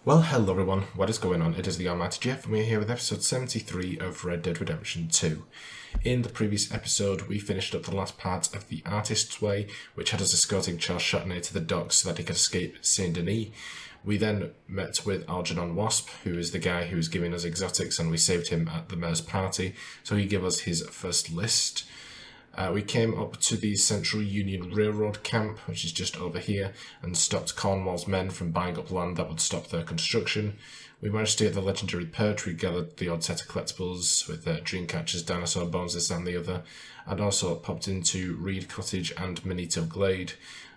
Well, hello everyone, what is going on? It is the Almighty Geoff, and we're here with episode 73 of Red Dead Redemption 2. In the previous episode, we finished up the last part of The Artist's Way, which had us escorting Charles Chardonnay to the docks so that he could escape Saint Denis. We then met with Algernon Wasp, who is the guy who was giving us exotics, and we saved him at the mayor's party, so he gave us his first list. We came up to the Central Union Railroad camp, which is just over here, and stopped Cornwall's men from buying up land that would stop their construction. We managed to get the legendary perch. We gathered the odd set of collectibles with dream catchers, dinosaur bones, this and the other, and also popped into Reed Cottage and Minito Glade,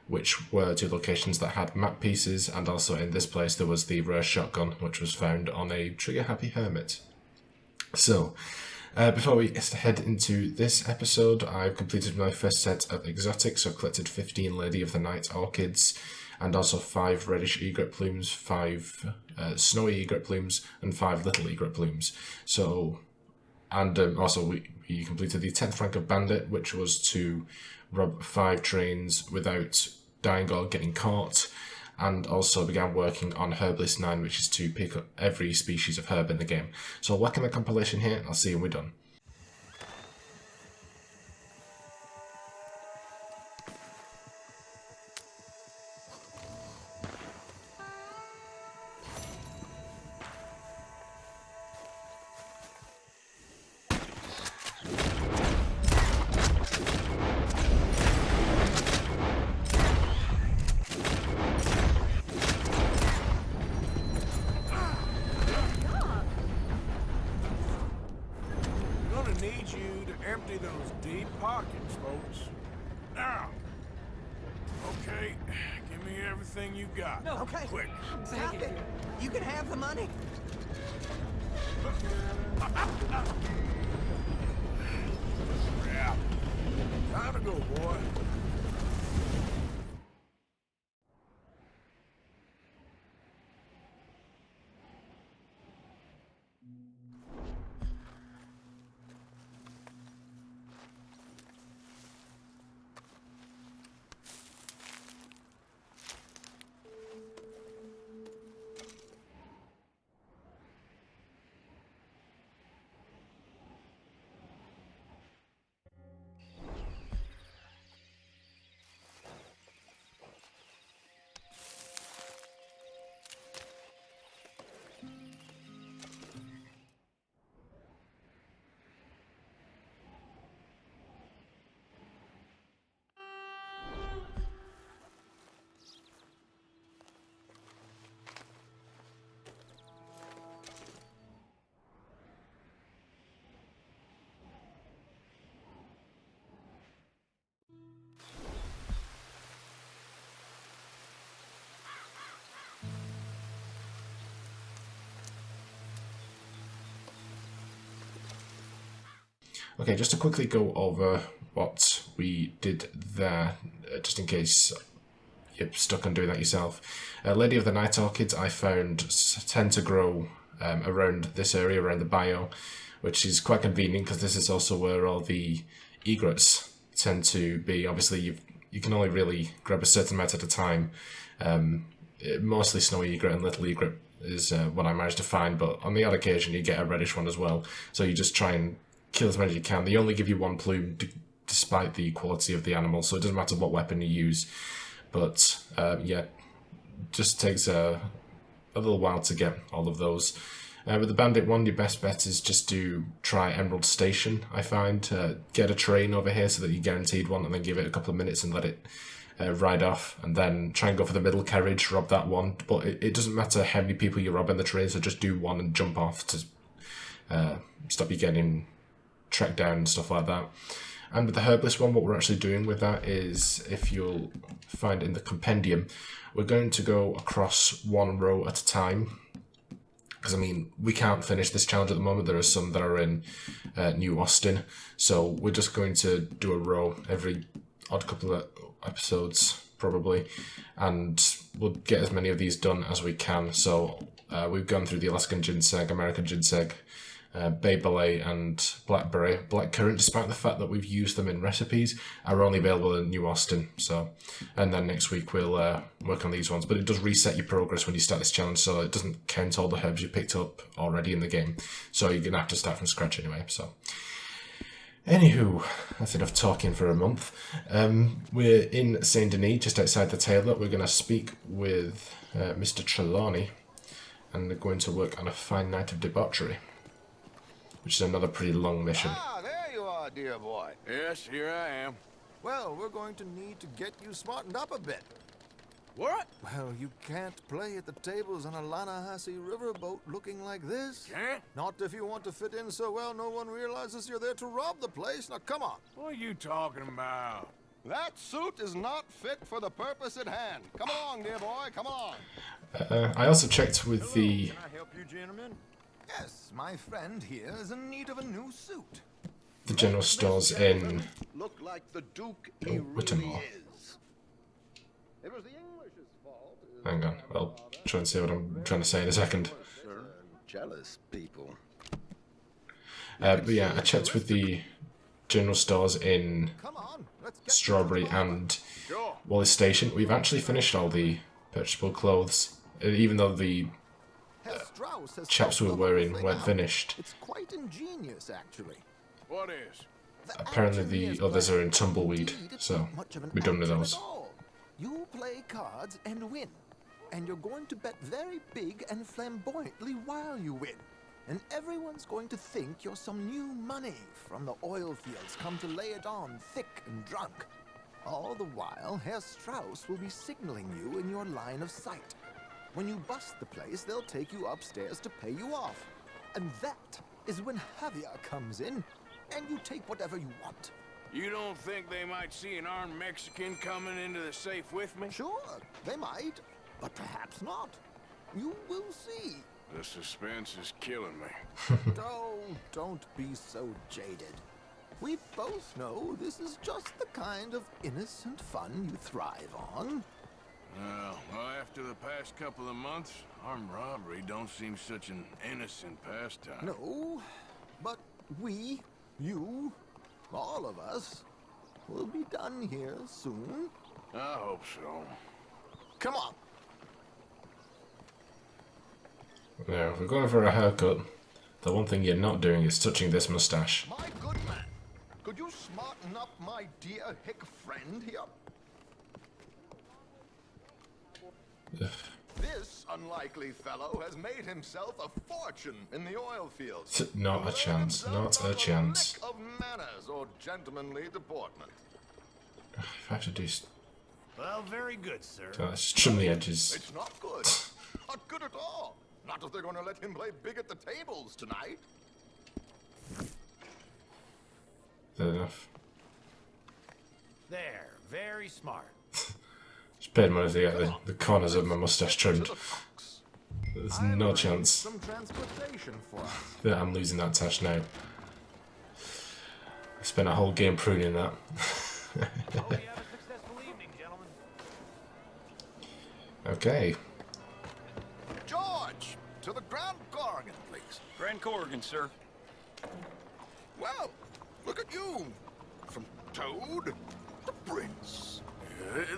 which were two locations that had map pieces, and also in this place there was the rare shotgun, which was found on a trigger-happy hermit. So, before we head into this episode, I've completed my first set of exotics. I've collected 15 Lady of the Night orchids, and also 5 reddish egret plumes, 5 snowy egret plumes, and 5 little egret plumes. So, and also we completed the 10th rank of Bandit, which was to rob 5 trains without dying or getting caught, and also began working on Herbalist 9, which is to pick up every species of herb in the game. So I'll whack in the compilation here, and I'll see you when we're done. Need you to empty those deep pockets, folks. Now. Okay, give me everything you got. No. Okay. Quick. Stop it. You can have the money. Yeah. Time to go, boy. Okay, just to quickly go over what we did there, just in case you're stuck on doing that yourself. Lady of the Night orchids I found tend to grow around this area, around the bio, which is quite convenient because this is also where all the egrets tend to be. Obviously, you can only really grab a certain amount at a time. Mostly snowy egret and little egret is what I managed to find, but on the odd occasion you get a reddish one as well. So you just try and kill as many as you can. They only give you 1 plume despite the quality of the animal, so it doesn't matter what weapon you use. But yeah, just takes a little while to get all of those. With the Bandit one, your best bet is just to try Emerald Station, I find. Get a train over here so that you're guaranteed one, and then give it a couple of minutes and let it ride off, and then try and go for the middle carriage, rob that one. But it doesn't matter how many people you rob in the train, so just do one and jump off to stop you getting tracked down and stuff like that. And with the Herbalist one, what we're actually doing with that is, if you'll find in the compendium, we're going to go across 1 row at a time. Because, I mean, we can't finish this challenge at the moment. There are some that are in New Austin. So we're just going to do a row every odd couple of episodes, probably. And we'll get as many of these done as we can. So we've gone through the Alaskan ginseng, American ginseng, bay ballet and blackberry. Blackcurrant, despite the fact that we've used them in recipes, are only available in New Austin. So, and then next week we'll work on these ones. But it does reset your progress when you start this challenge, so it doesn't count all the herbs you picked up already in the game. So you're going to have to start from scratch anyway. So, anywho, that's enough talking for a month. We're in Saint Denis, just outside the tailor. We're going to speak with Mr. Trelawny, and they're going to work on a fine night of debauchery, which is another pretty long mission. Ah, there you are, dear boy. Yes, here I am. Well, we're going to need to get you smartened up a bit. What? Well, you can't play at the tables on a Lannahechee riverboat looking like this. Can't? Not if you want to fit in so well no one realizes you're there to rob the place. Now, come on. What are you talking about? That suit is not fit for the purpose at hand. Come along, dear boy, come along. I also checked with the... Can I help you, gentlemen? Yes, my friend here is in need of a new suit. the general stores in Look like the Duke he really Whittemore. is. It was the English's fault. Hang on, I'll try and see what I'm trying to say in a second. Jealous people. But yeah, I checked with the general stores in Come on, let's get Strawberry and Sure. Wallace Station. We've actually finished all the purchasable clothes, even though the Herr Strauss has chaps we were thought the whole wearing thing weren't out. finished. It's quite ingenious, actually. What is? The Apparently engineer's the others plan are in Tumbleweed, indeed it's so not much of an we're done with action those. at all. You play cards and win. And you're going to bet very big and flamboyantly while you win. And everyone's going to think you're some new money from the oil fields come to lay it on thick and drunk. All the while, Herr Strauss will be signaling you in your line of sight. When you bust the place, they'll take you upstairs to pay you off. And that is when Javier comes in, and you take whatever you want. You don't think they might see an armed Mexican coming into the safe with me? Sure, they might, but perhaps not. You will see. The suspense is killing me. Oh, don't be so jaded. We both know this is just the kind of innocent fun you thrive on. Well, after the past couple of months, armed robbery don't seem such an innocent pastime. No, but we, you, all of us, will be done here soon. I hope so. Come on. Yeah, if we're going for a haircut, the one thing you're not doing is touching this mustache. My good man, could you smarten up my dear hick friend here? This unlikely fellow has made himself a fortune in the oil fields. Not a chance, not a chance. Of manners or gentlemanly deportment. If I have to do... Well, very good, sir. Let's trim the edges. It's not good. Not good at all. Not if they're going to let him play big at the tables tonight. Fair enough. There, very smart. Just paid money to get the corners of my mustache trimmed. There's no chance Some transportation for us. that I'm losing that tash now. I spent a whole game pruning that. Hope you have a successful evening, gentlemen. Okay. George, to the Grand Corrigan, please. Grand Corrigan, sir. Well, look at you. From Toad to Prince.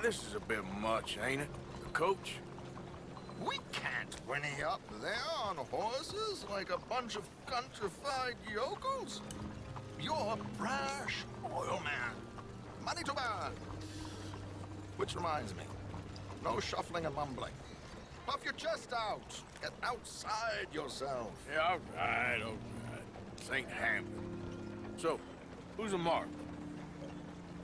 This is a bit much, ain't it? The coach? We can't whinny up there on horses like a bunch of countrified yokels. You're a brash oil man. Money to burn. Which reminds me, no shuffling and mumbling. Puff your chest out. Get outside yourself. Yeah, all right. St. Hampton. So, who's a mark?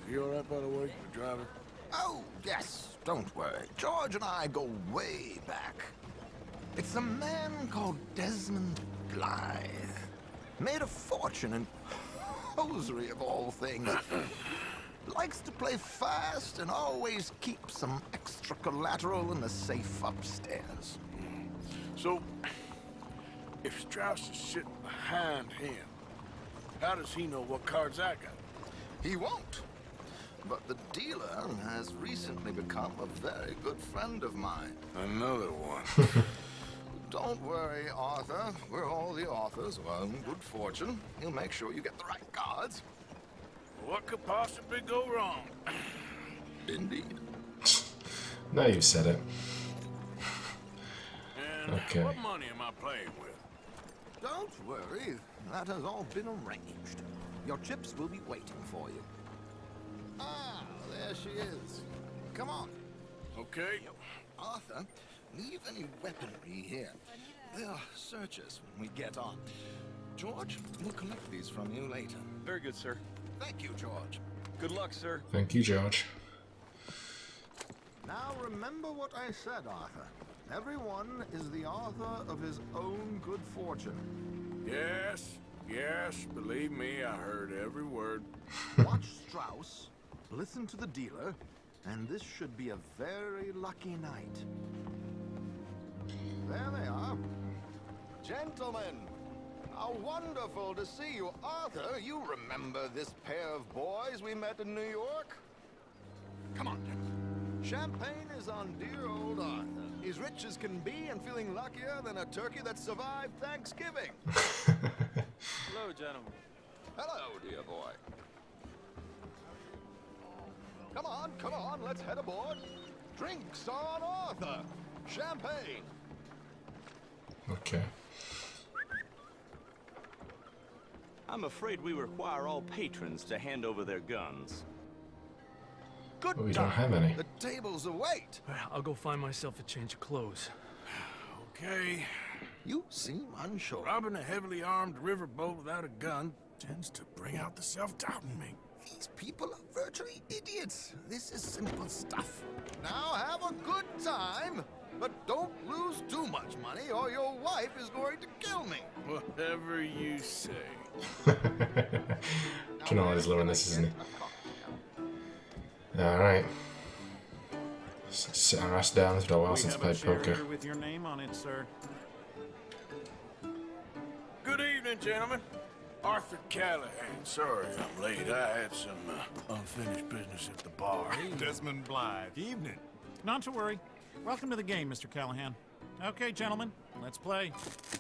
Is he all right, by the way, the driver? Oh, yes, don't worry. George and I go way back. It's a man called Desmond Blythe. Made a fortune in hosiery of all things. Likes to play fast and always keep some extra collateral in the safe upstairs. So, if Strauss is sitting behind him, how does he know what cards I got? He won't. But the dealer has recently become a very good friend of mine. Another one. Don't worry, Arthur. We're all the authors of our own good fortune. He'll make sure you get the right cards. What could possibly go wrong? Indeed. Now you've said it. And Okay. what money am I playing with? Don't worry. That has all been arranged. Your chips will be waiting for you. Ah, there she is. Come on. Okay. Arthur, leave any weaponry here. They'll search us when we get on. George, we'll collect these from you later. Very good, sir. Thank you, George. Good luck, sir. Thank you, George. Now remember what I said, Arthur. Everyone is the author of his own good fortune. Yes, believe me, I heard every word. Watch Strauss, listen to the dealer, and this should be a very lucky night. There they are. Gentlemen, how wonderful to see you. Arthur, you remember this pair of boys we met in New York? Come on, gentlemen. Champagne is on dear old Arthur. He's rich as can be and feeling luckier than a turkey that survived Thanksgiving. Hello, gentlemen. Hello, dear boy. Come on, let's head aboard. Drinks on Arthur. Champagne. Okay. I'm afraid we require all patrons to hand over their guns. Good Well, we don't have any. The tables await. I'll go find myself a change of clothes. Okay. You seem unsure. Robbing a heavily armed riverboat without a gun tends to bring out the self-doubt in me. These people are virtually idiots. This is simple stuff. Now have a good time, but don't lose too much money or your wife is going to kill me. Whatever you say. Trelawny's low in this, isn't he? Alright. Sit our ass down. It's been a while since I played poker. with your name on it, sir. Good evening, gentlemen. Arthur Callahan. Sorry I'm late. I had some unfinished business at the bar. Desmond Blythe. Evening. Not to worry. Welcome to the game, Mr. Callahan. Okay, gentlemen, let's play.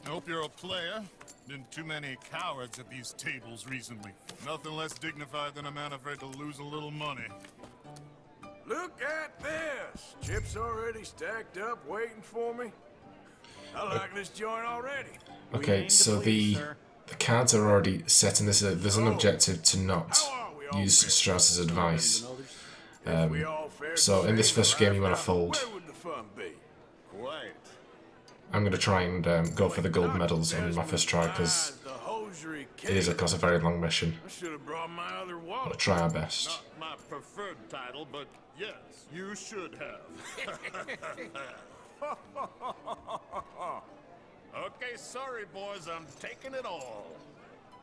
Hope you're a player. Been too many cowards at these tables recently. Nothing less dignified than a man afraid to lose a little money. Look at this. Chips already stacked up, waiting for me. I like this joint already. Okay, so the cards are already set, and there's an objective to not use Strauss's advice. So in this first game, you want to fold. Where would the fun be? Quiet. I'm going to try and go for the gold medals on my first try because it is, of course, a very long mission. I should have brought my other We'll wallet. try our best. Not my preferred title, but yes, you should have. Okay, sorry, boys, I'm taking it all.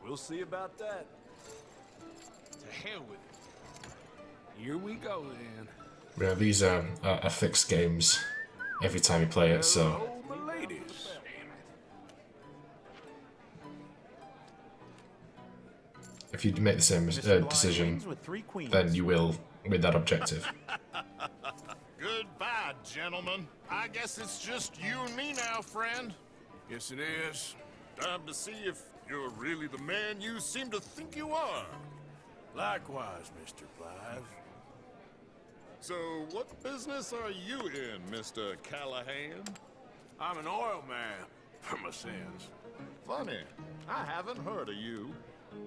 We'll see about that. To hell with it. Here we go, then. Yeah, these are fixed games every time you play it, so Hello, my ladies. if you make the same decision, then you will win that objective. Goodbye, gentlemen. I guess it's just you and me now, friend. Yes, it is. Time to see if you're really the man you seem to think you are. Likewise, Mr. Blythe. So, what business are you in, Mr. Callahan? I'm an oil man for my sins. Funny, I haven't heard of you.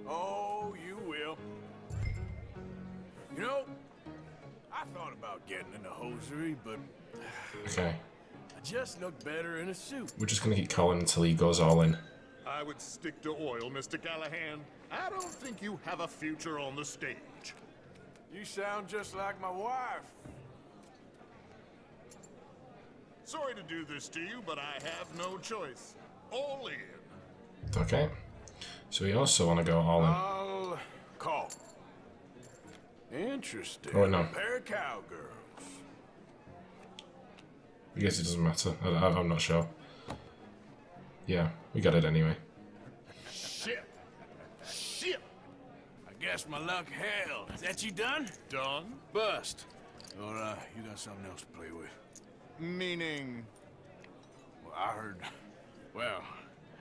Oh, you will. You know, I thought about getting into hosiery, but Okay, I just look better in a suit. we're just going to keep calling until he goes all in. I would stick to oil, Mr. Callahan. I don't think you have a future on the stage. You sound just like my wife. Sorry to do this to you, but I have no choice. All in. Okay, so we also want to go all in. I'll call. Interesting. Oh, no. A pair of cowgirls. I guess it doesn't matter. I'm not sure. Yeah, we got it anyway. Shit. Shit. I guess my luck held. Is that you done? Done? Bust. Or you got something else to play with? Meaning... Well, I heard Well,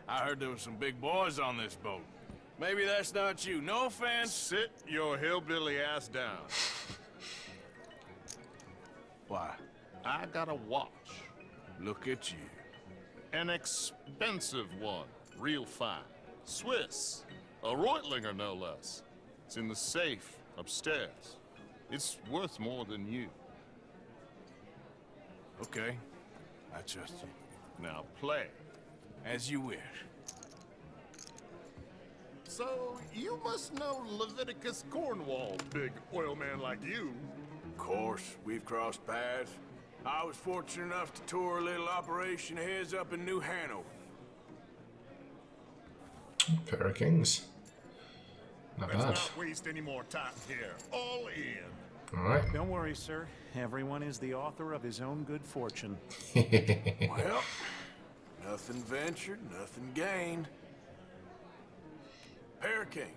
I heard there was some big boys on this boat. Maybe that's not you. No offense. Sit your hillbilly ass down. Why? I got a watch. Look at you. An expensive one. Real fine. Swiss. A Reutlinger, no less. It's in the safe upstairs. It's worth more than you. Okay. I trust you. Now play. As you wish. So, you must know Leviticus Cornwall, big oil man like you. Of course, we've crossed paths. I was fortunate enough to tour a little operation of his up in New Hanover. Pair of kings. Not Let's bad. not waste any more time here. All in. Alright. Don't worry, sir. Everyone is the author of his own good fortune. Well, nothing ventured, nothing gained. Pair of kings.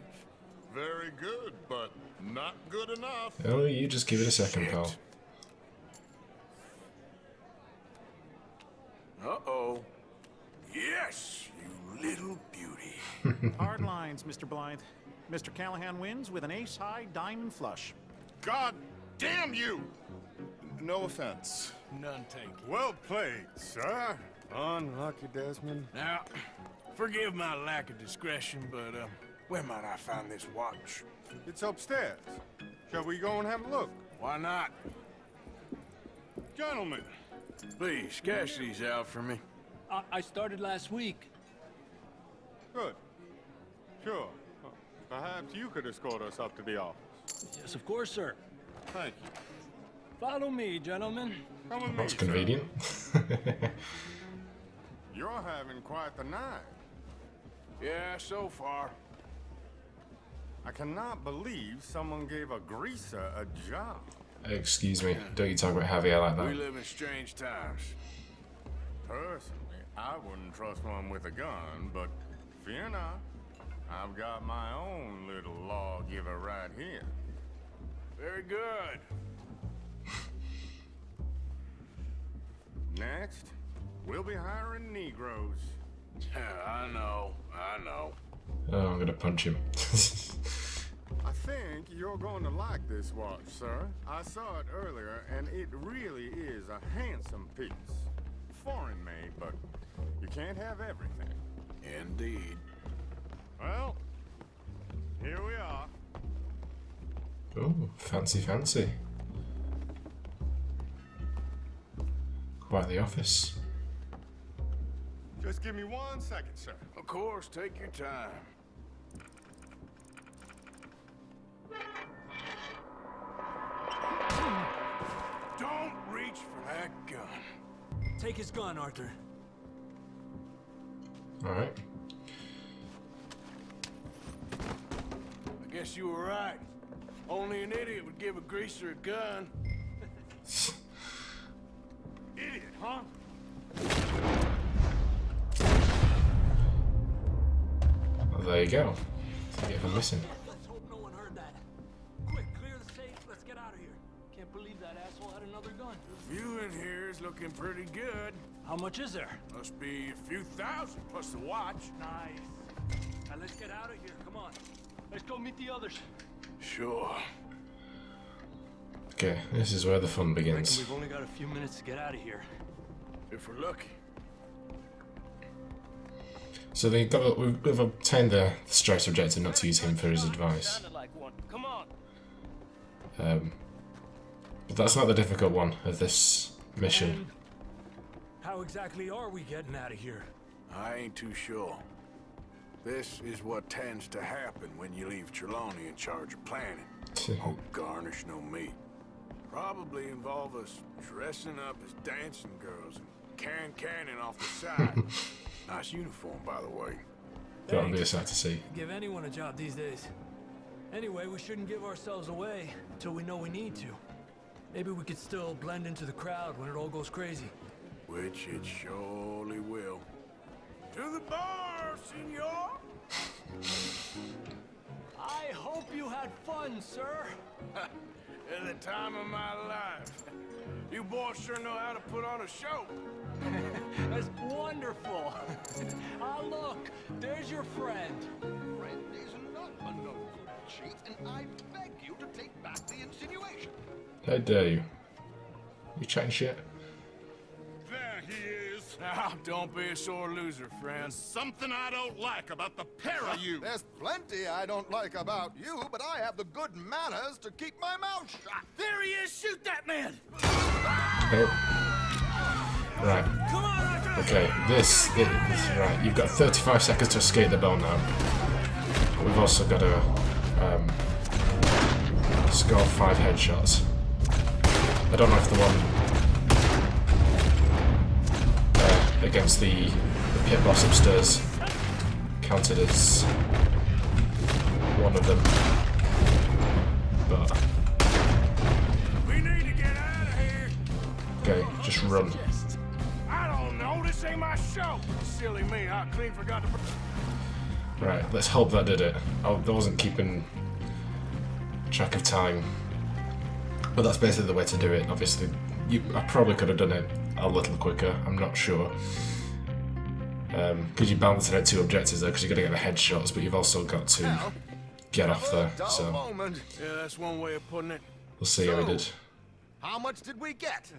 Very good, but not good enough. Oh, you just give it a second, Shit. pal. Uh-oh. Yes, you little beauty. Hard lines, Mr. Blythe. Mr. Callahan wins with an ace-high diamond flush. God damn you! No offense. None taken. Well played, sir. Unlucky, Desmond. Now, forgive my lack of discretion, but, where might I find this watch? It's upstairs. Shall we go and have a look? Why not? Gentlemen. Please, cash these out for me. I started last week. Good. Sure. Perhaps you could escort us up to the office. Yes, of course, sir. Thank you. Follow me, gentlemen. Come with me, That's sir. convenient. You're having quite the night. Yeah, so far. I cannot believe someone gave a greaser a job. Excuse me. Don't you talk about Javier like We that. live in strange times. Personally, I wouldn't trust one with a gun, but fear not. I've got my own little lawgiver right here. Very good. Next, we'll be hiring Negroes. I know. Oh, I'm gonna punch him. I think you're going to like this watch, sir. I saw it earlier, and it really is a handsome piece. Foreign made, but you can't have everything. Indeed. Well, here we are. Oh, fancy, fancy. Quite the office. Just give me 1 second, sir. Of course, take your time. Don't reach for that gun. Take his gun, Arthur. Alright. I guess you were right. Only an idiot would give a greaser a gun. Idiot, huh? Well, there you go. You have a missing. Let's hope no one heard that. Quick, clear the safe. Let's get out of here. Can't believe that asshole had another gun. The view in here is looking pretty good. How much is there? Must be a few thousand plus the watch. Nice. Now let's get out of here. Come on. Let's go meet the others. Sure. Okay, this is where the fun Reckon begins. we've only got a few minutes to get out of here. If we're lucky. So we've obtained the straight objective not to use him for his advice. Sounded like one. Come on. But that's not the difficult one of this mission. And how exactly are we getting out of here? I ain't too sure. This is what tends to happen when you leave Trelawny in charge of planning. Oh, garnish no meat. Probably involve us dressing up as dancing girls and cannon off the side. Nice uniform, by the way. That would be a sight to see. Give anyone a job these days. Anyway, we shouldn't give ourselves away until we know we need to. Maybe we could still blend into the crowd when it all goes crazy. Which it surely will. To the bar, senor! I hope you had fun, sir. At the time of my life. You boys sure know how to put on a show. That's wonderful. Ah, look, there's your friend. Friend is not a noble cheat, and I beg you to take back the insinuation. How dare you? You chatting shit? There he is. Now, don't be a sore loser, friend. Something I don't like about the pair of you. There's plenty I don't like about you, but I have the good manners to keep my mouth shut. There he is! Shoot that man! Oh. Right. Come on, Arthur! Okay, this right. You've got 35 seconds to escape the bell now. We've also got to score 5 headshots. I don't know if the one against the pit boss upstairs counted as one of them, but We need to get out of here. okay, just run. I don't know. This ain't my show. Silly me. I clean forgot to... Right, let's hope that did it. I wasn't keeping track of time, but that's basically the way to do it. Obviously, I probably could have done it a little quicker. I'm not sure. Because you're balancing out 2 objectives there, because you've got to get the headshots, but you've also got to get off there. So Moment. Yeah, that's one way of putting it. we'll see how we did. How much did we get?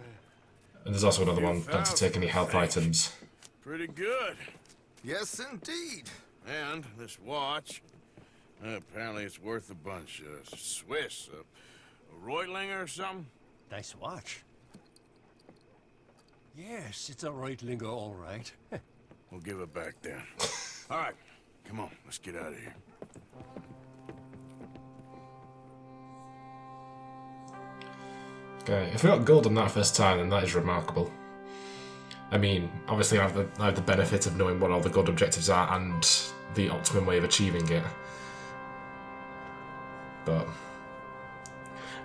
And there's also another one, not to take any health items. Pretty good. Yes, indeed. And this watch, apparently it's worth a bunch. Swiss, a Reutlinger or something? Nice watch. Yes, it's a Reutlinger, all right. We'll give it back then. All right, come on, let's get out of here. Okay, if we got gold on that first time, then that is remarkable. I mean, obviously I have the benefit of knowing what all the gold objectives are and the optimum way of achieving it. But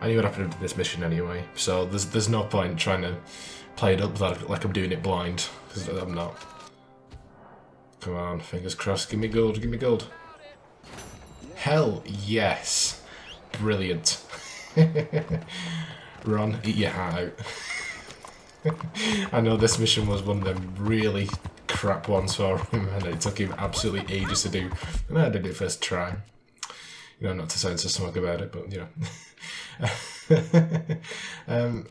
I knew what happened to this mission anyway, so there's no point trying to play it up like I'm doing it blind, because I'm not. Come on, fingers crossed, give me gold, give me gold. Hell yes. Brilliant. Ron, eat your heart out. I know this mission was one of them really crap ones for him, and it took him absolutely ages to do. And I did it first try. You know, not to sound so smug about it, but you know.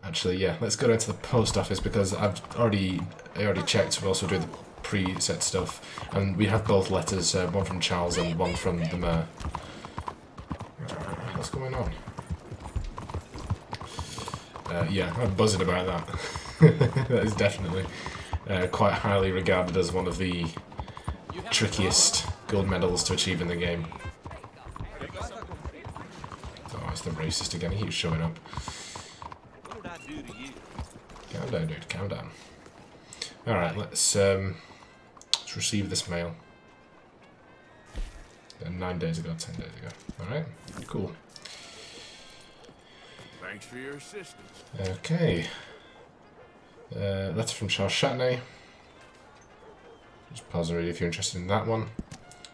Actually, yeah, let's go down to the post office because I already checked. We're also doing the preset stuff, and we have both letters, one from Charles and one from the mayor. What's going on? Yeah, I'm buzzing about that. That is definitely quite highly regarded as one of the trickiest gold medals to achieve in the game. Oh, it's the racist again. He keeps showing up. What did I do to you? Calm down, dude. Calm down. Alright, let's receive this mail. 9 days ago, 10 days ago. Alright, cool. Thanks for your assistance. Okay. Letter from Charles Chatney. Just pause and read if you're interested in that one.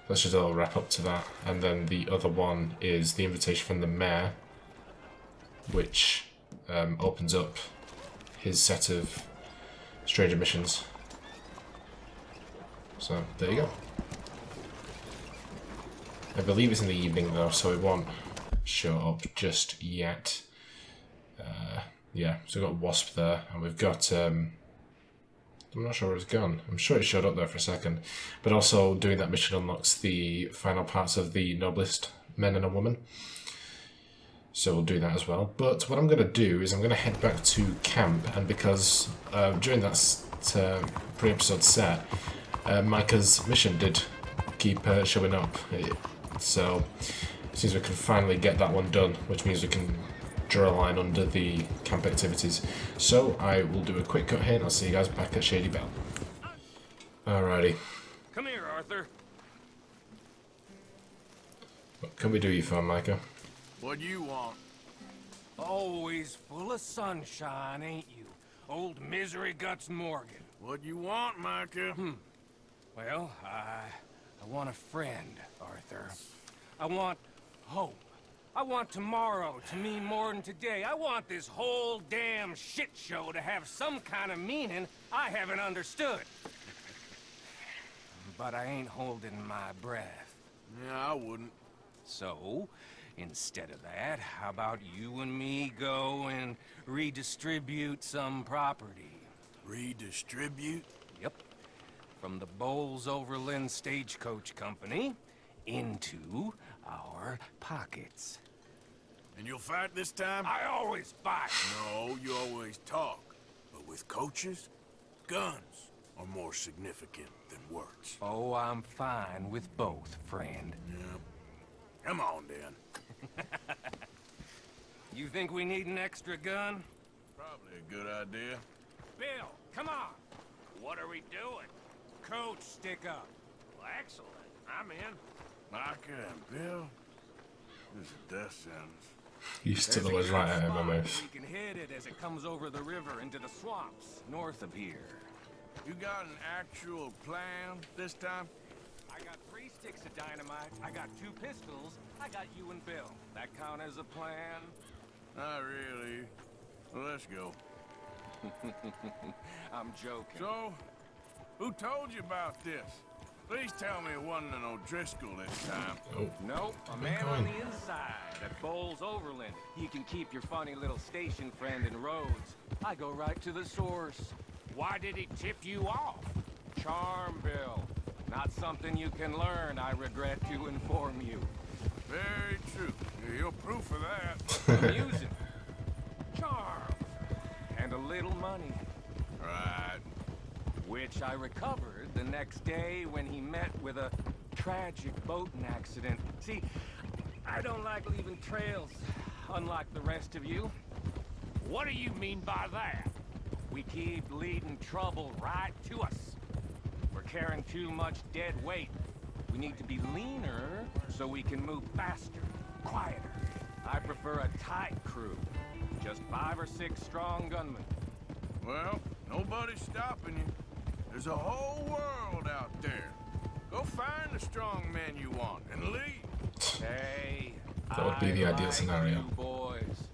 Let's just all wrap up to that. And then the other one is the invitation from the mayor, which opens up his set of stranger missions. So, there you go. I believe it's in the evening though, so it won't show up just yet. Yeah, so we've got Wasp there, and we've got, I'm not sure where it's gone. I'm sure it showed up there for a second. But also, doing that mission unlocks the final parts of the Noblest Men and a Woman. So we'll do that as well. But what I'm going to do is I'm going to head back to camp, and because during that pre-episode set, Micah's mission did keep showing up. So it seems we can finally get that one done, which means we can draw a line under the camp activities. So I will do a quick cut here and I'll see you guys back at Shady Bell. Alrighty. Come here, Arthur. What can we do you for, Micah? What do you want? Always full of sunshine, ain't you? Old Misery Guts Morgan. What do you want, Micah? Well, I want a friend, Arthur. I want hope. I want tomorrow to mean more than today. I want this whole damn shit show to have some kind of meaning I haven't understood. but I ain't holding my breath. Yeah, I wouldn't. So, instead of that, how about you and me go and redistribute some property? Redistribute? Yep. From the Bowles Overland Stagecoach Company into our pockets. And you'll fight this time? I always fight! No, you always talk. But with coaches, guns are more significant than words. Oh, I'm fine with both, friend. Yeah. Come on, then. You think we need an extra gun? Probably a good idea. Bill, come on! What are we doing? Coach, stick up. Well, excellent. I'm in. Micah and Bill? This is a death sentence. Used to the words right out of my mouth. We can hit it as it comes over the river into the swamps north of here. You got an actual plan this time? I got 3 sticks of dynamite, I got 2 pistols, I got you and Bill. That count as a plan? Not really. Well, let's go. I'm joking. So, who told you about this? Please tell me it wasn't an O'Driscoll this time. Oh. Nope, a man on the inside at Bowles Overland. He can keep your funny little station friend in Rhodes. I go right to the source. Why did he tip you off? Charm, Bill. Not something you can learn, I regret to inform you. Very true. You're proof of that. Amusing. Charm. And a little money. Right. Which I recovered the next day when he met with a tragic boating accident. See, I don't like leaving trails, unlike the rest of you. What do you mean by that? We keep leading trouble right to us. We're carrying too much dead weight. We need to be leaner so we can move faster, quieter. I prefer a tight crew. Just 5 or 6 strong gunmen. Well, nobody's stopping you. There's a whole world out there. Go find the strong men you want and leave. Hey, That would be the ideal like scenario. you boys.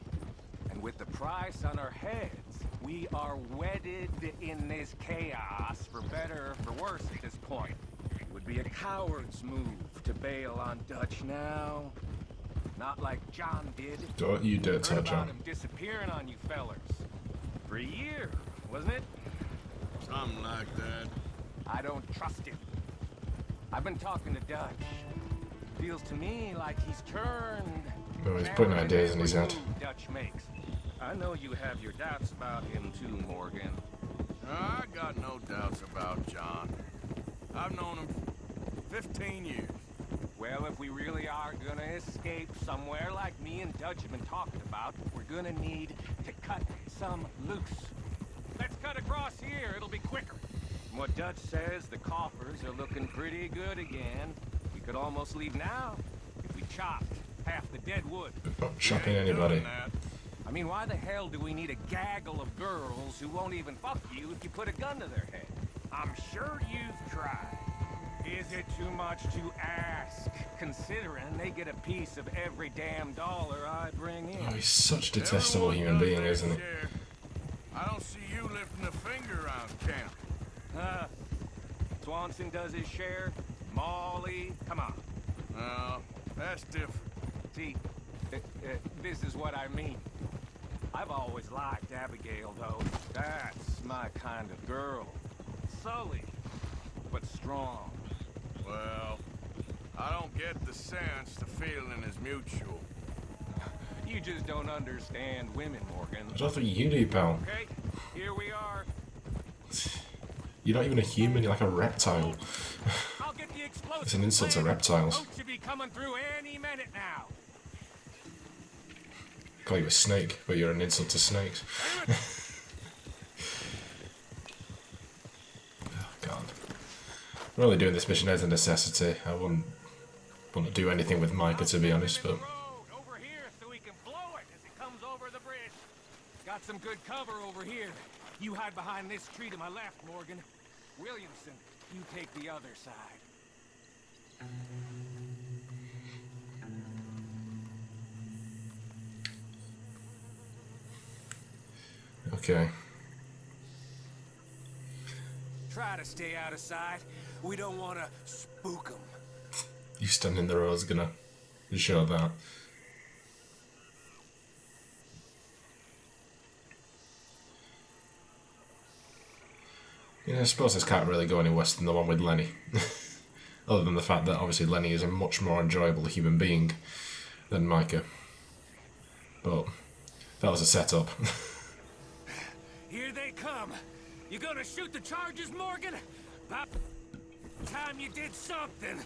And with the price on our heads, we are wedded in this chaos, for better or for worse at this point. It would be a coward's move to bail on Dutch now. Not like John did. Don't you dare Heard touch about him. him disappearing on you fellers. For a year, wasn't it? Something like that. I don't trust him. I've been talking to Dutch. Feels to me like he's turned. Oh, he's putting ideas in his head. Dutch makes. I know you have your doubts about him too, Morgan. I got no doubts about John. I've known him 15 years. Well, if we really are gonna escape somewhere like me and Dutch have been talking about, we're gonna need to cut some loose. Let's cut across here, it'll be quicker. From what Dutch says, the coffers are looking pretty good again. We could almost leave now if we chopped half the dead wood. Not chopping anybody. I mean, why the hell do we need a gaggle of girls who won't even fuck you if you put a gun to their head? I'm sure you've tried. Is it too much to ask, considering they get a piece of every damn dollar I bring in? Oh, he's such a detestable human being, isn't he? I don't see you lifting a finger around camp. Swanson does his share. Molly, come on. No, that's different. See, this is what I mean. I've always liked Abigail, though. That's my kind of girl. Sully, but strong. Well, I don't get the sense the feeling is mutual. You just don't understand women, Morgan. I don't think you do, pal. Okay, here we are. You're not even a human, you're like a reptile. I'll get the explosive. It's an insult to reptiles. Boat should be coming through any minute now. Call you a snake, but you're an insult to snakes. Oh, God. We're only doing this mission as a necessity. I wouldn't want to do anything with Micah, to be honest, but... Over here so we can blow it as it comes over the bridge. Got some good cover over here. You hide behind this tree to my left, Morgan. Williamson, you take the other side. Okay. Try to stay out of sight. We don't want to spook them. You standing there, I was gonna show that. Yeah, I suppose this can't really go any worse than the one with Lenny. Other than the fact that obviously Lenny is a much more enjoyable human being than Micah. But that was a setup. Here they come. You gonna shoot the charges, Morgan? About time you did something.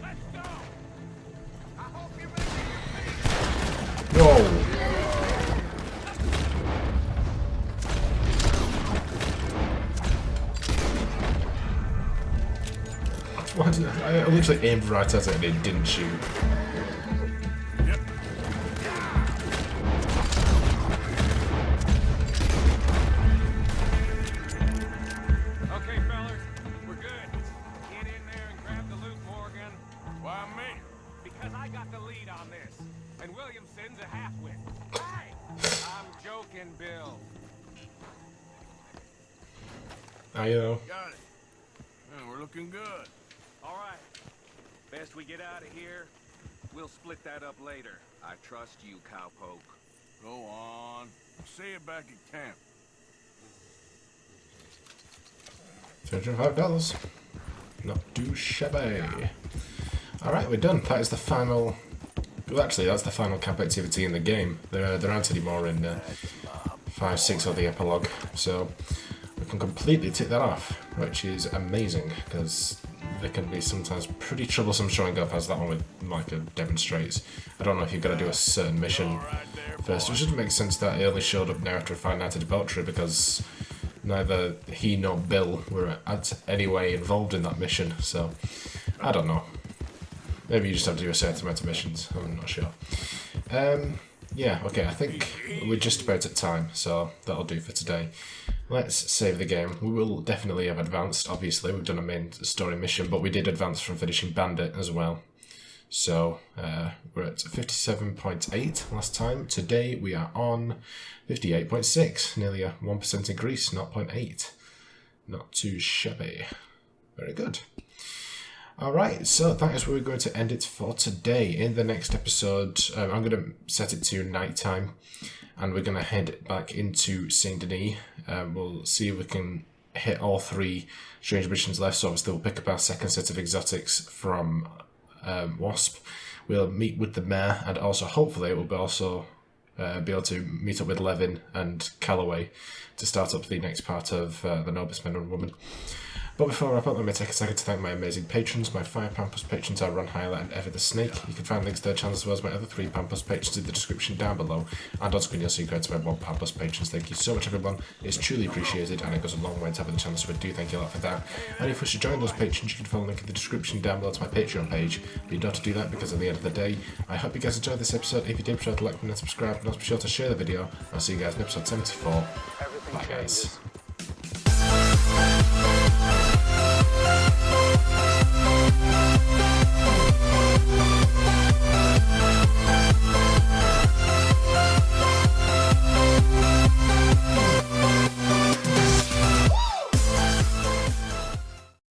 Let's go. I hope you make it your Whoa! Why did I literally aimed right at it and it didn't shoot. Okay, fellas, we're good. Get in there and grab the loot, Morgan. Why me? Because I got the lead on this, and Williamson's a half-wit. Hi! I'm joking, Bill. I know. Got it. Yeah, we're looking good. All right. Best we get out of here. We'll split that up later. I trust you, cowpoke. Go on. See you back at camp. $205. Not too shabby. Alright, we're done. That is the final... Well, actually, that's the final camp activity in the game. There aren't any more in 5, 6 or the epilogue. So we can completely tick that off, which is amazing, because they can be sometimes pretty troublesome showing up, as that one with Micah demonstrates. I don't know if you've got to do a certain mission first, which doesn't make sense that he only showed up now after a fine night of debauchery, because neither he nor Bill were any way involved in that mission, so I don't know. Maybe you just have to do a certain amount of missions, I'm not sure. Yeah, okay, I think we're just about at time, so that'll do for today. Let's save the game. We will definitely have advanced, obviously. We've done a main story mission, but we did advance from finishing Bandit as well. So, we're at 57.8 last time. Today we are on 58.6, nearly a 1% increase, 0.8. Not too shabby. Very good. Alright, so that is where we're going to end it for today. In the next episode, I'm going to set it to night time, and we're going to head back into Saint Denis. We'll see if we can hit all 3 strange missions left, so obviously we'll pick up our second set of exotics from Wasp. We'll meet with the mayor, and also hopefully we'll be also be able to meet up with Levin and Callaway to start up the next part of the Noblest Men and Women. But before I wrap up, let me take a second to thank my amazing patrons. My 5 Pampus patrons are Ron Hyler and Ever the Snake. You can find links to their channels as well as my other 3 Pampus patrons in the description down below. And on screen you'll see credits to my 1 Pampus patrons. Thank you so much, everyone. It's truly appreciated, and it goes a long way to having the channel, so I do thank you a lot for that. And if you wish to join those patrons, you can follow the link in the description down below to my Patreon page. But you don't have to do that, because at the end of the day, I hope you guys enjoyed this episode. If you did, be sure to like, comment, and subscribe, and also be sure to share the video. I'll see you guys in episode 74. Bye, guys.